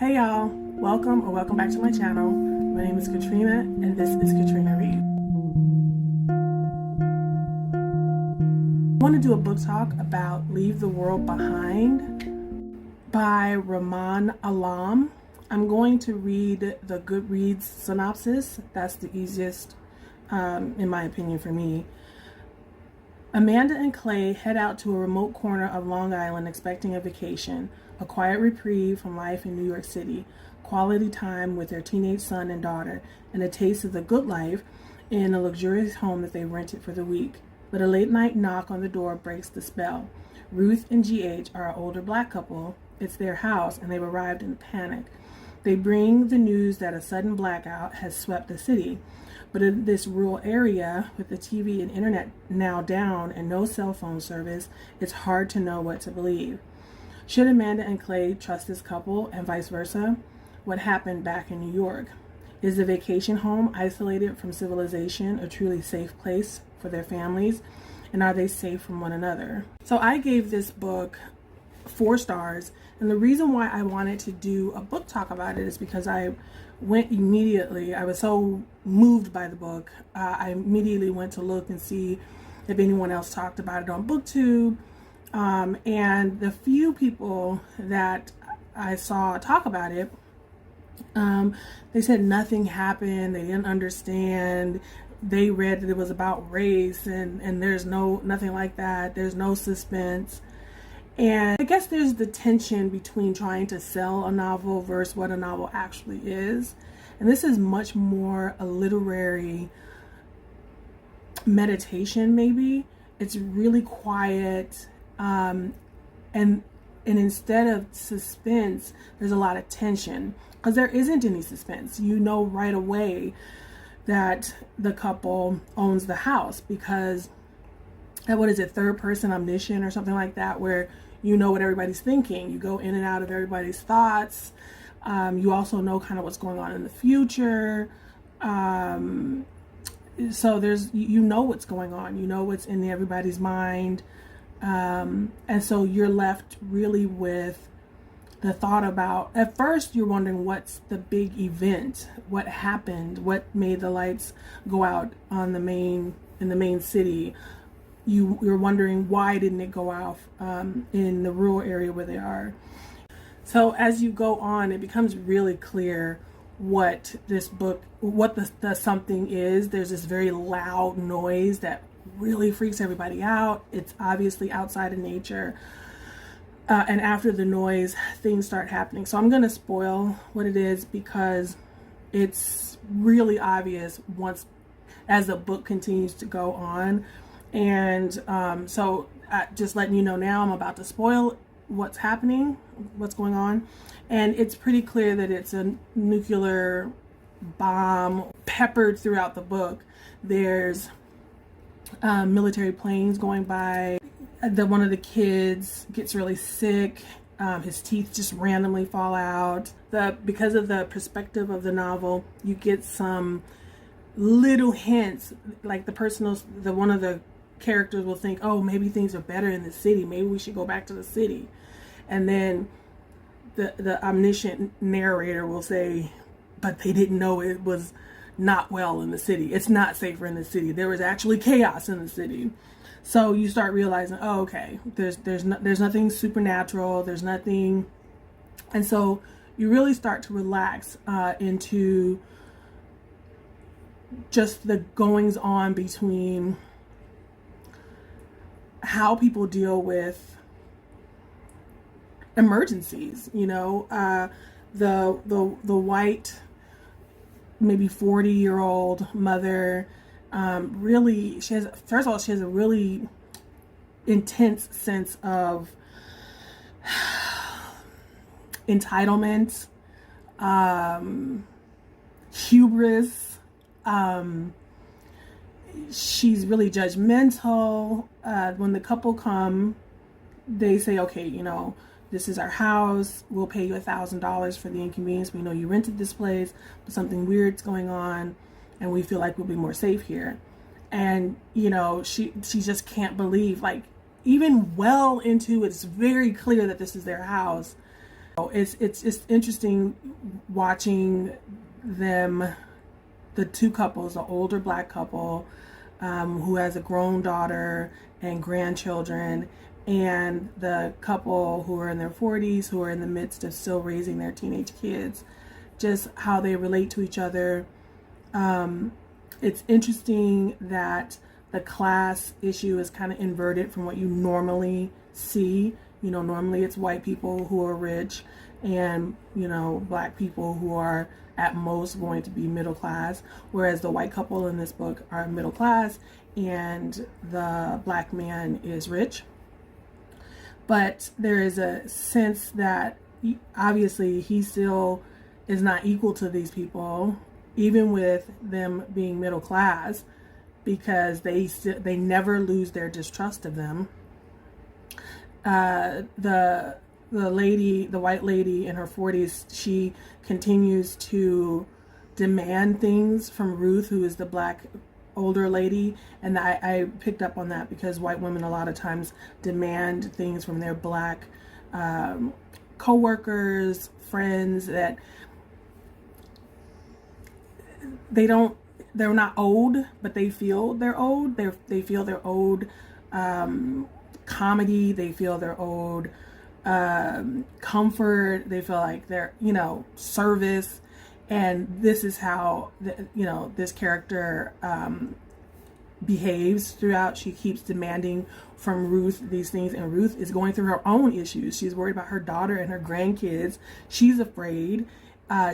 Hey y'all, welcome back to my channel. My name is Katrina and this is Katrina Reed. I want to do a book talk about Leave the World Behind by Rumaan Alam. I'm going to read the Goodreads synopsis. That's the easiest, in my opinion, for me. Amanda and Clay head out to a remote corner of Long Island expecting a vacation, a quiet reprieve from life in New York City, quality time with their teenage son and daughter, and a taste of the good life in a luxurious home that they rented for the week. But a late night knock on the door breaks the spell. Ruth and GH are an older black couple. It's their house and they've arrived in panic. They bring the news that a sudden blackout has swept the city. But in this rural area, with the TV and internet now down and no cell phone service, it's hard to know what to believe. Should Amanda and Clay trust this couple and vice versa? What happened back in New York? Is the vacation home isolated from civilization a truly safe place for their families? And are they safe from one another? So I gave this book 4 stars. And the reason why I wanted to do a book talk about it is because I was so moved by the book. I immediately went to look and see if anyone else talked about it on BookTube. And the few people that I saw talk about it, they said nothing happened. They didn't understand. They read that it was about race and there's nothing like that. There's no suspense. And I guess there's the tension between trying to sell a novel versus what a novel actually is. And this is much more a literary meditation, maybe. It's really quiet. And instead of suspense, there's a lot of tension. Because there isn't any suspense. You know right away that the couple owns the house because third person omniscient or something like that, where you know what everybody's thinking. You go in and out of everybody's thoughts. You also know kind of what's going on in the future. So you know what's going on. You know what's in everybody's mind. And so you're left really with the thought about, at first you're wondering what's the big event, what happened, what made the lights go out in the main city. You're wondering why didn't it go off in the rural area where they are. So as you go on, it becomes really clear what this book, what the something is. There's this very loud noise that really freaks everybody out. It's obviously outside of nature. And after the noise, things start happening. So I'm going to spoil what it is because it's really obvious as the book continues to go on. And so just letting you know now, I'm about to spoil what's happening, what's going on. And it's pretty clear that it's a nuclear bomb peppered throughout the book. There's military planes going by. One of the kids gets really sick. His teeth just randomly fall out. Because of the perspective of the novel, you get some little hints, like one of the characters will think, oh, maybe things are better in the city. Maybe we should go back to the city. And then the omniscient narrator will say, but they didn't know it was not well in the city. It's not safer in the city. There was actually chaos in the city. So you start realizing, oh, okay, there's nothing supernatural. There's nothing. And so you really start to relax into just the goings on between how people deal with emergencies. The white, maybe 40-year-old mother, really, she has a really intense sense of entitlement, hubris. She's really judgmental. When the couple come, they say, okay, this is our house. We'll pay you $1,000 for the inconvenience. We know you rented this place, but something weird's going on, and we feel like we'll be more safe here. And she just can't believe, like, even well into it's very clear that this is their house. it's just interesting watching them, the two couples, the older black couple who has a grown daughter and grandchildren, and the couple who are in their 40s who are in the midst of still raising their teenage kids, just how they relate to each other. It's interesting that the class issue is kind of inverted from what you normally see. You know, normally it's white people who are rich and, you know, black people who are at most going to be middle class, whereas the white couple in this book are middle class and the black man is rich. But there is a sense that obviously he still is not equal to these people, even with them being middle class, because they never lose their distrust of them. The white lady in her 40s, she continues to demand things from Ruth, who is the black older lady, and I picked up on that because white women a lot of times demand things from their black co-workers, friends, that they're not old, but they feel they're old. They feel they're owed comedy. They feel they're owed comfort. They feel like they're, you know, service. And this is how, this character behaves throughout. She keeps demanding from Ruth these things, and Ruth is going through her own issues. She's worried about her daughter and her grandkids. She's afraid.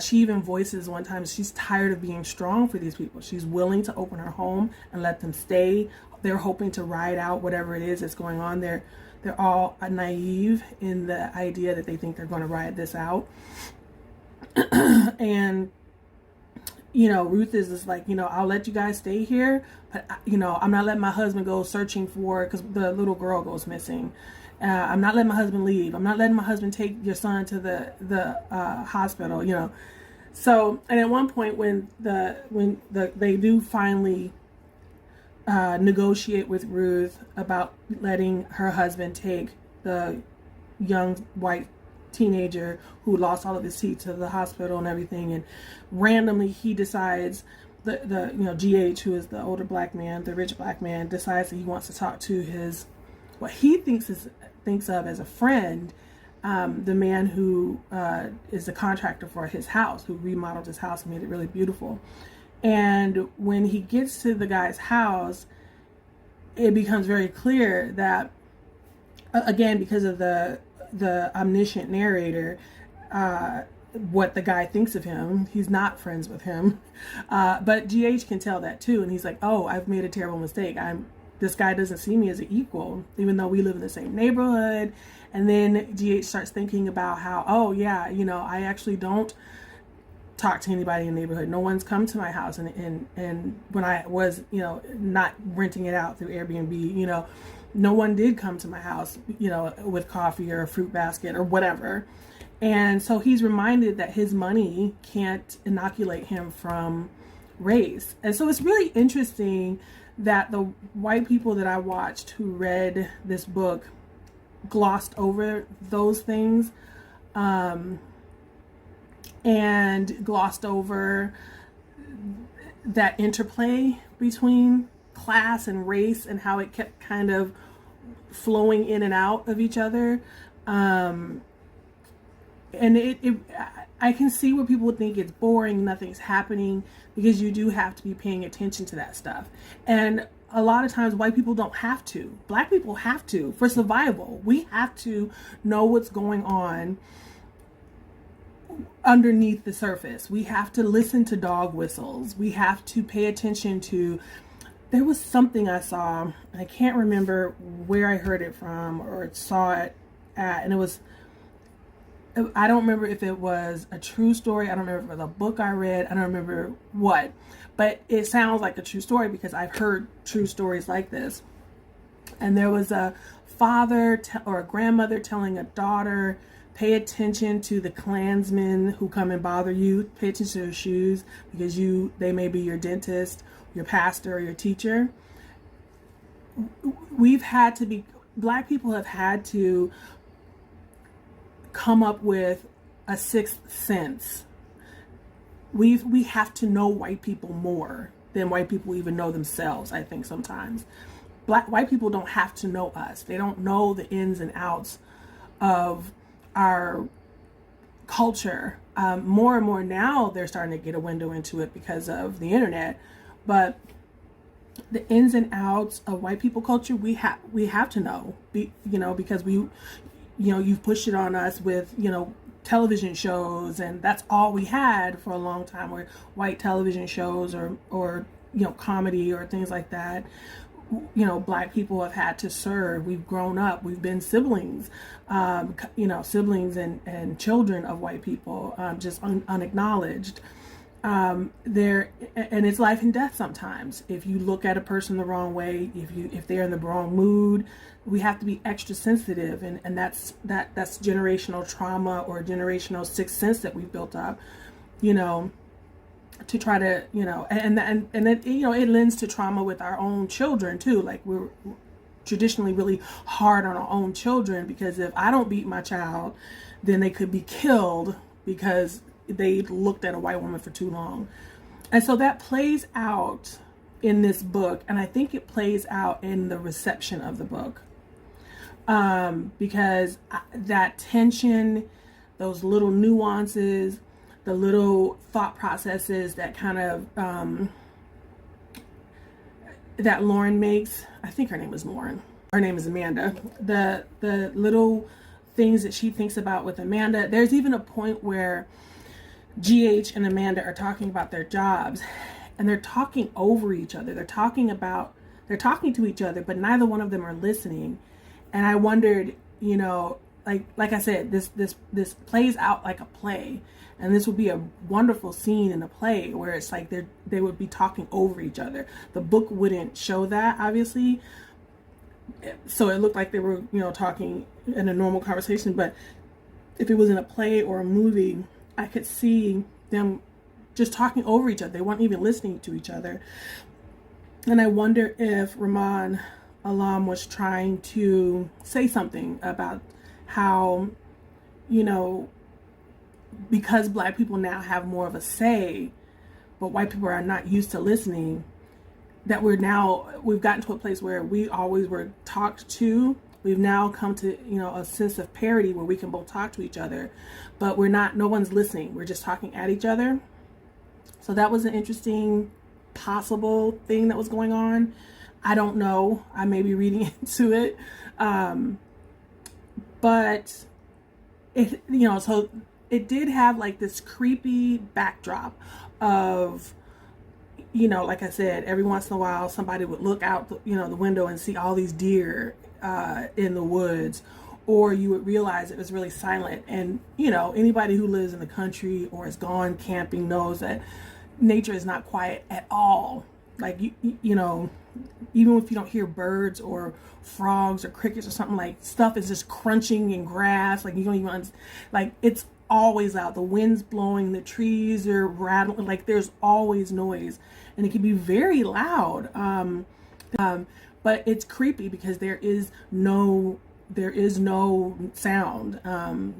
She even voices one time she's tired of being strong for these people. She's willing to open her home and let them stay. They're hoping to ride out whatever it is that's going on. They're all naive in the idea that they think they're going to ride this out. And, you know, Ruth is just like, you know, I'll let you guys stay here, but, you know, I'm not letting my husband go searching for, because the little girl goes missing. I'm not letting my husband leave. I'm not letting my husband take your son to the hospital, you know. So, and at one point when they do finally negotiate with Ruth about letting her husband take the young white teenager who lost all of his teeth to the hospital and everything, and randomly he decides, the GH, who is the older black man, the rich black man, decides that he wants to talk to his, what he thinks of as a friend, the man who is the contractor for his house, who remodeled his house and made it really beautiful. And when he gets to the guy's house, it becomes very clear that, again, because of the omniscient narrator, what the guy thinks of him. He's not friends with him, but GH can tell that too, and he's like, oh, I've made a terrible mistake. This guy doesn't see me as an equal, even though we live in the same neighborhood. And then GH starts thinking about how, oh yeah, you know, I actually don't talk to anybody in the neighborhood. No one's come to my house, and when I was, you know, not renting it out through Airbnb, you know, no one did come to my house, you know, with coffee or a fruit basket or whatever. And so he's reminded that his money can't inoculate him from race. And so it's really interesting that the white people that I watched who read this book glossed over those things, and glossed over that interplay between class and race and how it kept kind of flowing in and out of each other. And I can see where people would think it's boring, nothing's happening, because you do have to be paying attention to that stuff. And a lot of times white people don't have to. Black people have to, for survival. We have to know what's going on underneath the surface. We have to listen to dog whistles. We have to pay attention to, there was something I saw, I can't remember where I heard it from or saw it at, and it was, I don't remember if it was a true story. I don't remember if it was a book I read. I don't remember what, but it sounds like a true story because I've heard true stories like this. And there was a father or a grandmother telling a daughter, pay attention to the Klansmen who come and bother you. Pay attention to their shoes, because they may be your dentist, your pastor, or your teacher. Black people have had to come up with a sixth sense. We have to know white people more than white people even know themselves, I think sometimes. White people don't have to know us. They don't know the ins and outs of our culture. More and more now they're starting to get a window into it because of the internet. But the ins and outs of white people culture, we have to know, because you've pushed it on us with, television shows, and that's all we had for a long time, were white television shows or comedy or things like that. Black people have had to serve. We've grown up. We've been siblings, siblings and children of white people, just unacknowledged. And it's life and death sometimes. If you look at a person the wrong way, if they're in the wrong mood, we have to be extra sensitive, and that's generational trauma or generational sixth sense that we've built up, to try to, and it, it lends to trauma with our own children too. Like, we're traditionally really hard on our own children, because if I don't beat my child, then they could be killed because they looked at a white woman for too long. And so that plays out in this book, and I think it plays out in the reception of the book, because that tension, those little nuances, the little thought processes that kind of that Lauren makes. I think her name is Lauren. Her name is Amanda. The little things that she thinks about with Amanda. There's even a point where GH and Amanda are talking about their jobs, and they're talking over each other. They're talking to each other, but neither one of them are listening. And I wondered, like I said, this plays out like a play, and this would be a wonderful scene in a play where it's like they would be talking over each other. The book wouldn't show that, obviously, so it looked like they were, talking in a normal conversation. But if it was in a play or a movie, I could see them just talking over each other. They weren't even listening to each other. And I wonder if Rumaan Alam was trying to say something about how, because Black people now have more of a say, but white people are not used to listening, that we've gotten to a place where we always were talked to. We've now come to, a sense of parity where we can both talk to each other, but no one's listening. We're just talking at each other. So that was an interesting possible thing that was going on. I don't know. I may be reading into it. But it, so it did have like this creepy backdrop of, like I said, every once in a while, somebody would look out, the window and see all these deer in the woods, or you would realize it was really silent. And anybody who lives in the country or has gone camping knows that nature is not quiet at all. Like even if you don't hear birds or frogs or crickets or something, like stuff is just crunching in grass, like you don't even like it's always out. The wind's blowing, the trees are rattling, like there's always noise, and it can be very loud. But it's creepy because there is no sound,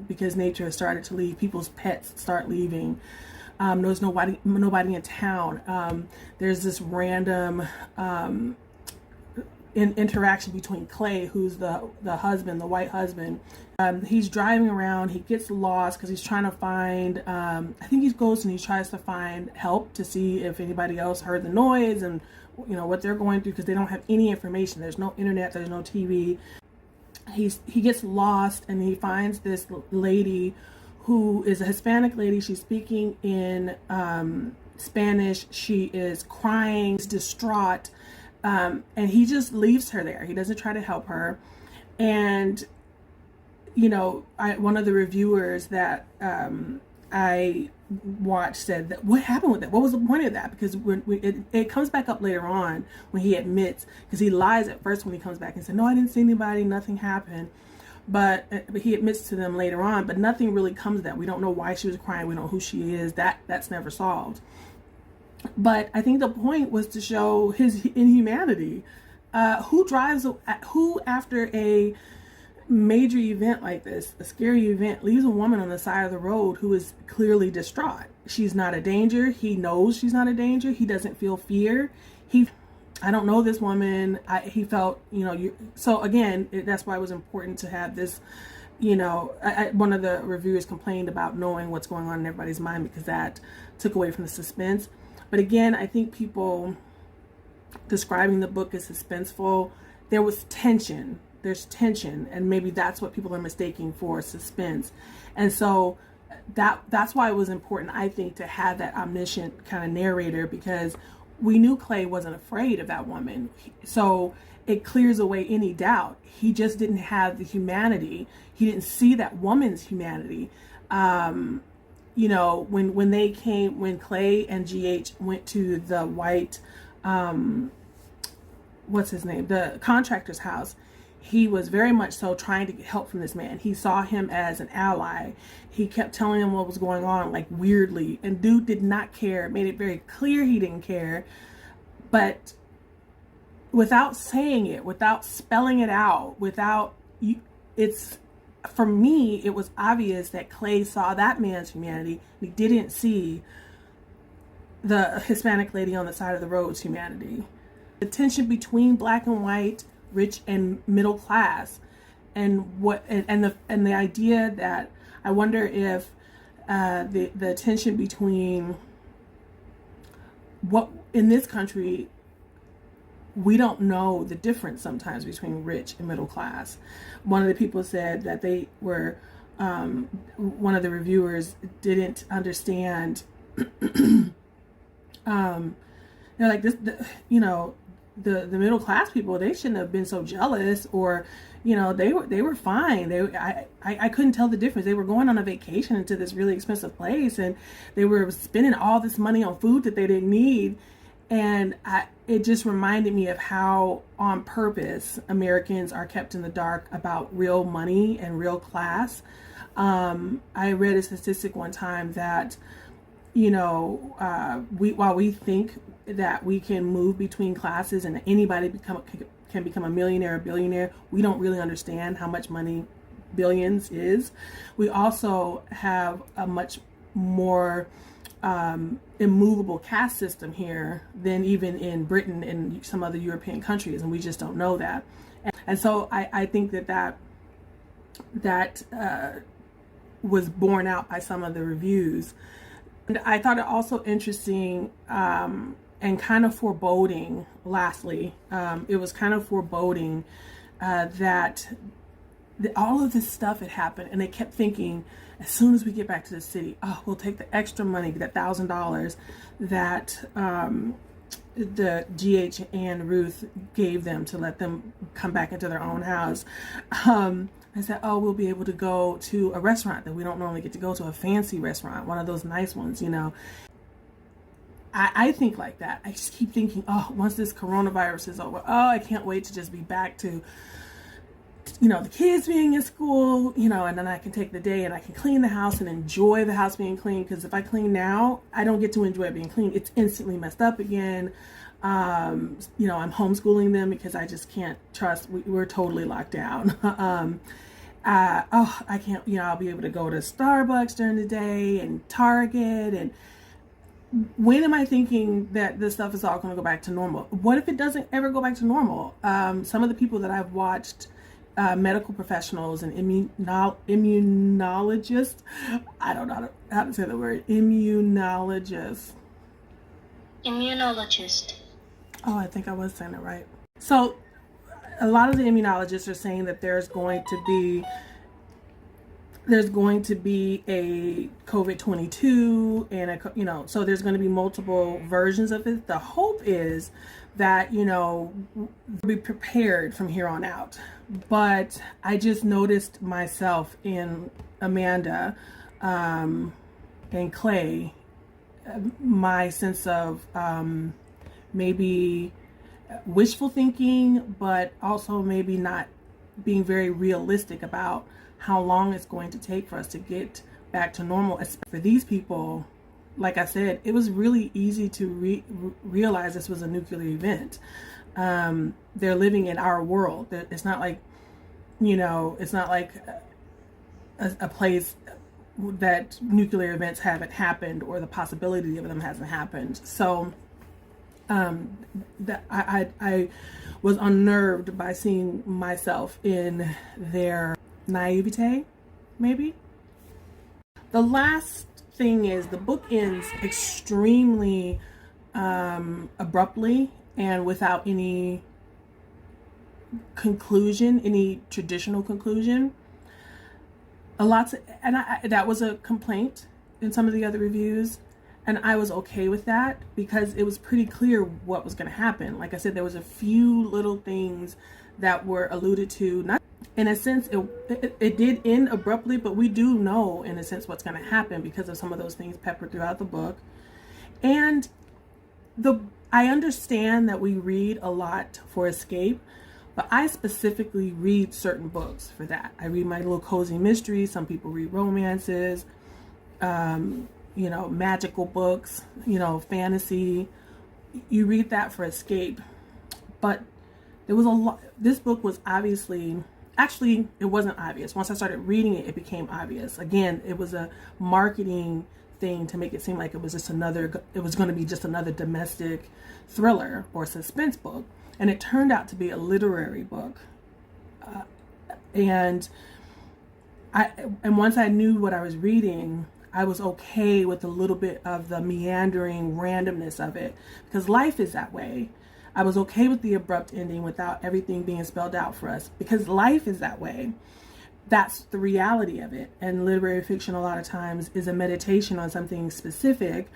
because nature has started to leave. People's pets start leaving. There's nobody in town. There's this random interaction between Clay, who's the husband, the white husband. He's driving around. He gets lost because he's trying to find. I think he goes and he tries to find help to see if anybody else heard the noise and what they're going through, because they don't have any information. There's no internet. There's no TV. He gets lost, and he finds this lady who is a Hispanic lady. She's speaking in Spanish. She is crying, distraught, and he just leaves her there. He doesn't try to help her. And one of the reviewers that I watched said that, what happened with that? What was the point of that? Because it comes back up later on when he admits, because he lies at first when he comes back and said, no, I didn't see anybody, nothing happened. But he admits to them later on, but nothing really comes of that. We don't know why she was crying. We don't know who she is. That's never solved. But I think the point was to show his inhumanity. Who after a major event like this, a scary event, leaves a woman on the side of the road who is clearly distraught. She's not a danger. He knows she's not a danger. He doesn't feel fear. I don't know this woman. He felt, so again, that's why it was important to have this, one of the reviewers complained about knowing what's going on in everybody's mind because that took away from the suspense. But again, I think people describing the book as suspenseful, there was tension. There's tension, and maybe that's what people are mistaking for suspense. And so that's why it was important, I think, to have that omniscient kind of narrator, because we knew Clay wasn't afraid of that woman. So it clears away any doubt. He just didn't have the humanity. He didn't see that woman's humanity. When Clay and GH went to the white, what's his name? The contractor's house, he was very much so trying to get help from this man. He saw him as an ally. He kept telling him what was going on, like weirdly, and dude did not care. Made it very clear he didn't care, but without saying it, without spelling it out, for me, it was obvious that Clay saw that man's humanity. He didn't see the Hispanic lady on the side of the road's humanity. The tension between black and white, rich and middle class, and the idea that I wonder if the tension between what in this country, we don't know the difference sometimes between rich and middle class. One of the people said that they were one of the reviewers didn't understand. They're like this, the middle class people, they shouldn't have been so jealous, or they were fine. I couldn't tell the difference. They were going on a vacation into this really expensive place, and they were spending all this money on food that they didn't need. And it just reminded me of how on purpose Americans are kept in the dark about real money and real class. I read a statistic one time that while we think that we can move between classes and anybody can become a millionaire or billionaire, we don't really understand how much money billions is. We also have a much more immovable caste system here than even in Britain and some other European countries, and we just don't know that. And so I think that was borne out by some of the reviews. And I thought it also interesting and kind of foreboding, lastly, it was kind of foreboding that all of this stuff had happened, and they kept thinking, as soon as we get back to the city, we'll take the extra money, that $1,000 that the GH and Ruth gave them to let them come back into their own house. I said, we'll be able to go to a restaurant that we don't normally get to go to, a fancy restaurant, one of those nice ones, I think like that. I just keep thinking, once this coronavirus is over, I can't wait to just be back to, the kids being in school, and then I can take the day and I can clean the house and enjoy the house being clean. Because if I clean now, I don't get to enjoy it being clean. It's instantly messed up again. I'm homeschooling them because I just can't trust. We're totally locked down. I can't, I'll be able to go to Starbucks during the day and Target. And when am I thinking that this stuff is all going to go back to normal? What if it doesn't ever go back to normal? Some of the people that I've watched, medical professionals and immunologists, I don't know how to say the word, immunologist. Oh, I think I was saying it right. So a lot of the immunologists are saying that there's going to be a COVID-22 and so there's going to be multiple versions of it. The hope is that, we'll be prepared from here on out. But I just noticed myself in Amanda and Clay, my sense of maybe wishful thinking, but also maybe not being very realistic about how long it's going to take for us to get back to normal. For these people, like I said, it was really easy to realize this was a nuclear event. They're living in our world. It's not like, It's not like a place that nuclear events haven't happened or the possibility of them hasn't happened. So that I was unnerved by seeing myself in their naivete, maybe. The last thing is the book ends extremely abruptly and without any conclusion, any traditional conclusion. That was a complaint in some of the other reviews, and I was okay with that because it was pretty clear what was going to happen. Like I said, there was a few little things that were alluded to. Not in a sense, it did end abruptly, but we do know in a sense what's going to happen because of some of those things peppered throughout the book. And I understand that we read a lot for escape, but I specifically read certain books for that. I read my little cozy mysteries. Some people read romances, magical books, fantasy. You read that for escape. But there was a lot. This book was actually, it wasn't obvious. Once I started reading it, it became obvious. Again, it was a marketing thing to make it seem like it was going to be just another domestic thriller or suspense book. And it turned out to be a literary book. And once I knew what I was reading, I was okay with a little bit of the meandering randomness of it, because life is that way. I was okay with the abrupt ending without everything being spelled out for us, because life is that way. That's the reality of it. And literary fiction a lot of times is a meditation on something specific,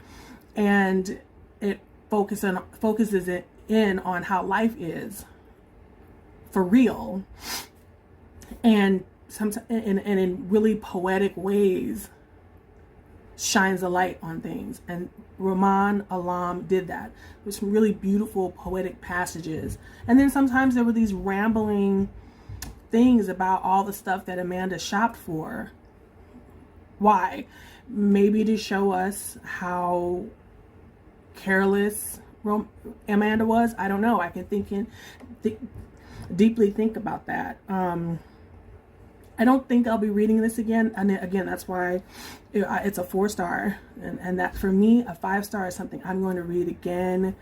and it focuses it in on how life is for real, and sometimes in really poetic ways shines a light on things. And Rumaan Alam did that with some really beautiful poetic passages. And then sometimes there were these rambling things about all the stuff that Amanda shopped for. Why? Maybe to show us how careless Amanda was. I don't know. I can deeply think about that. I don't think I'll be reading this again. And again, that's why it's a 4-star. And that for me, a 5-star is something I'm going to read again.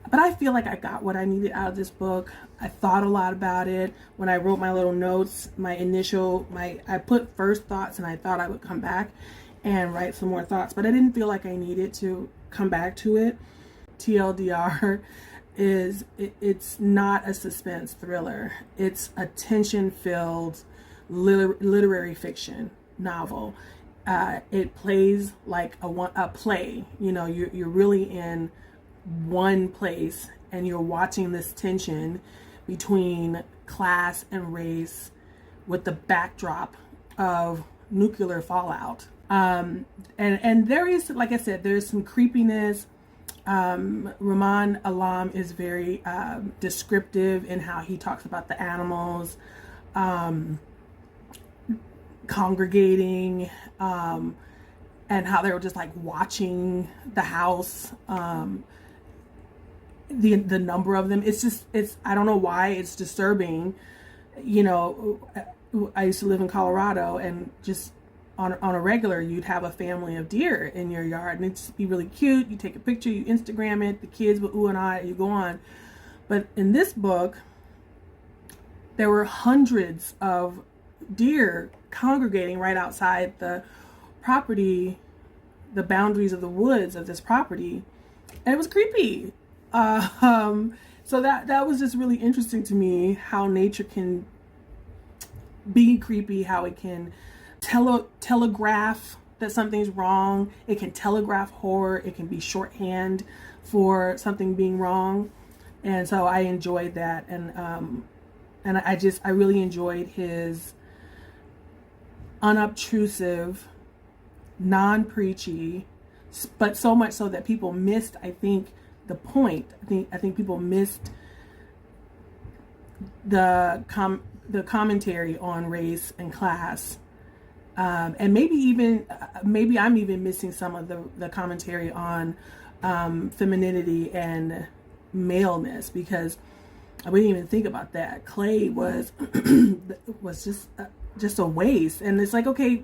But I feel like I got what I needed out of this book. I thought a lot about it. When I wrote my little notes, I put first thoughts, and I thought I would come back and write some more thoughts. But I didn't feel like I needed to come back to it. TLDR it's not a suspense thriller. It's a tension-filled literary fiction novel. It plays like a play. You're really in one place, and you're watching this tension between class and race with the backdrop of nuclear fallout. And there is, like I said, there's some creepiness. Rumaan Alam is very descriptive in how he talks about the animals congregating, and how they were just like watching the house. The number of them, it's I don't know why it's disturbing. I used to live in Colorado, and just on a regular, you'd have a family of deer in your yard, and it'd just be really cute. You take a picture, you Instagram it, the kids would ooh and ah, you go on. But in this book, there were hundreds of deer congregating right outside the property, the boundaries of the woods of this property, and it was creepy. So that was just really interesting to me, how nature can be creepy, how it can telegraph that something's wrong. It can telegraph horror. It can be shorthand for something being wrong. And so I enjoyed that. And I really enjoyed his unobtrusive, non-preachy, but so much so that people missed, I think, the point. I think people missed the commentary on race and class, and maybe I'm even missing some of the commentary on femininity and maleness, because I wouldn't even think about that. Clay was was just a waste. And it's like, okay,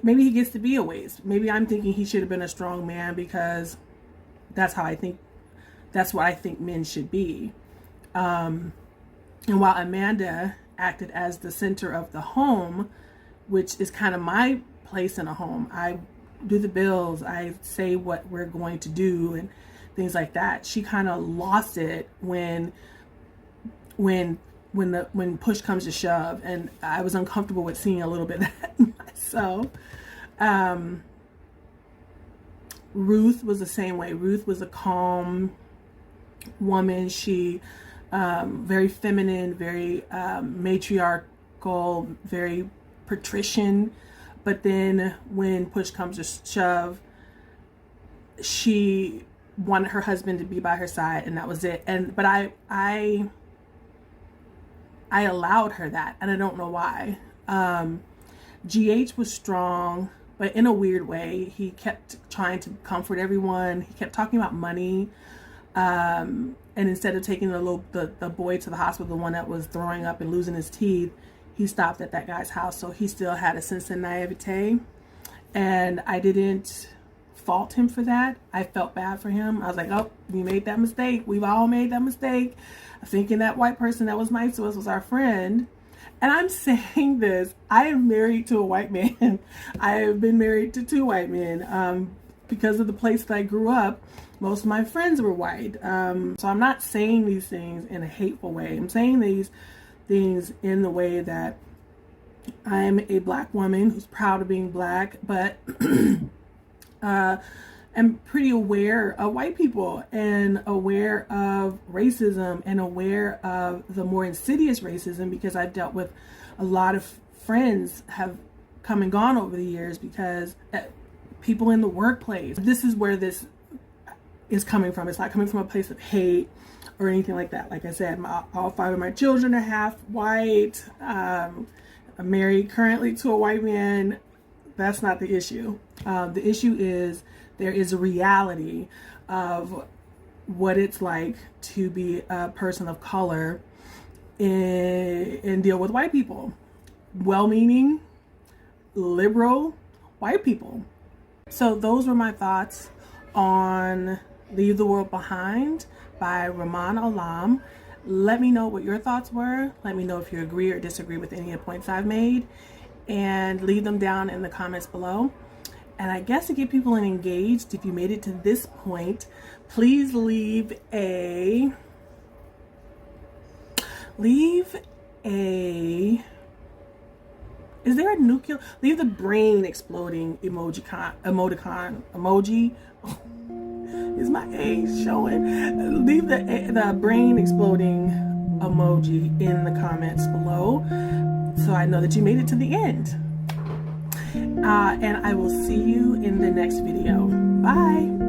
maybe he gets to be a waste. Maybe I'm thinking he should have been a strong man because that's how I think, that's what I think men should be. And while Amanda acted as the center of the home, which is kind of my place in a home, I do the bills, I say what we're going to do and things like that. She kind of lost it when push comes to shove, and I was uncomfortable with seeing a little bit of that myself. Ruth was the same way. Ruth was a calm woman. She very feminine, very matriarchal, very patrician. But then when push comes to shove, she wanted her husband to be by her side, and that was it. But I allowed her that, and I don't know why. GH was strong, but in a weird way. He kept trying to comfort everyone. He kept talking about money. And instead of taking the boy to the hospital, the one that was throwing up and losing his teeth, he stopped at that guy's house. So he still had a sense of naivete. And I didn't fault him for that. I felt bad for him. I was like, oh, we made that mistake. We've all made that mistake. Thinking that white person that was nice to us was our friend. And I'm saying this, I am married to a white man. I have been married to 2 white men. Because of the place that I grew up, most of my friends were white. So I'm not saying these things in a hateful way. I'm saying these things in the way that I'm a black woman who's proud of being black, but am pretty aware of white people and aware of racism and aware of the more insidious racism, because I've dealt with a lot of friends have come and gone over the years because people in the workplace, this is where this is coming from. It's not coming from a place of hate or anything like that. Like I said, all 5 of my children are half white. I'm married currently to a white man. That's not the issue. The issue is there is a reality of what it's like to be a person of color and deal with white people. Well-meaning, liberal white people. So those were my thoughts on Leave the World Behind by Rumaan Alam. Let me know what your thoughts were. Let me know if you agree or disagree with any of the points I've made, and leave them down in the comments below. And I guess to get people engaged, if you made it to this point, please leave a is there a nuclear? Leave the brain exploding emoji. Is my age showing? Leave the brain exploding emoji in the comments below, so I know that you made it to the end. And I will see you in the next video. Bye.